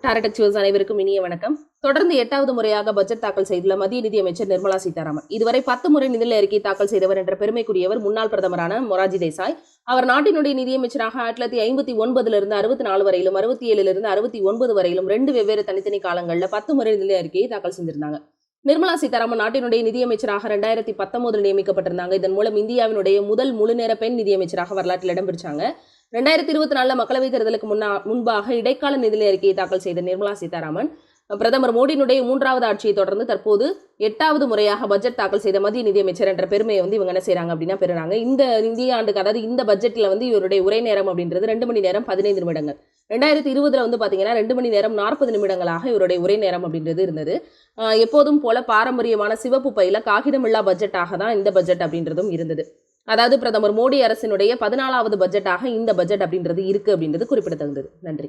டாரடெக் jewels அனைவருக்கும் இனிய வணக்கம். தொடர்ந்து 8வது முறையாக பட்ஜெட் தாக்கல் செய்துள்ள மத்திய நிதியமைச்சர் நிர்மலா சீதாராமன். இதுவரை 10 முறை நிதி அறிக்கை தாக்கல் செய்தவர் என்ற பெருமைக்குரியவர் முன்னாள் பிரதமரான மொரார்ஜி தேசாய். அவர் நாட்டினுடைய நிதியமைச்சராக 1959 64 வரையிலும் 67 69 வரையிலும் 2 வெவ்வேறு தனித்தனி காலங்களில் 10 முறை நிதி அறிக்கையை தாக்கல் செஞ்சிருந்தாங்க. நிர்மலா சீதாராமன் நாட்டினுடைய நிதியமைச்சராக 2019 நியமிக்கப்பட்டிருந்தாங்க. இதன் மூலம் இந்தியாவினுடைய முதல் முழுநேர பெண் நிதியமைச்சராக வரலாற்றில் இடம் பிடிச்சாங்க. 2024 மக்களவைத் தேர்தலுக்கு முன்பாக இடைக்கால நிதி அறிக்கையை தாக்கல் செய்த நிர்மலா சீதாராமன் பிரதமர் மோடியினுடைய 3வது ஆட்சியை தொடர்ந்து தற்போது 8வது முறையாக பட்ஜெட் தாக்கல் செய்த மத்திய நிதியமைச்சர் என்ற பெருமையை இவங்க என்ன செய்றாங்க அப்படின்னா பெறுறாங்க. இந்த நிதியாண்டுக்கு அதாவது இந்த பட்ஜெட்ல இவருடைய உரை நேரம் அப்படின்றது 2 மணி நேரம் 15 நிமிடங்கள். 2020 பாத்தீங்கன்னா 2 மணி நேரம் 40 நிமிடங்களாக இவருடைய உரை நேரம் அப்படின்றது இருந்தது. எப்போதும் போல பாரம்பரியமான சிவப்பு பையில காகிதமில்லா பட்ஜெட்டாக தான் இந்த பட்ஜெட் அப்படின்றதும் இருந்தது. அதாவது பிரதமர் மோடி அரசினுடைய 14வது பட்ஜெட்டாக இந்த பட்ஜெட் அப்படின்றது இருக்கு அப்படின்றது குறிப்பிடத்தகுந்தது. நன்றி.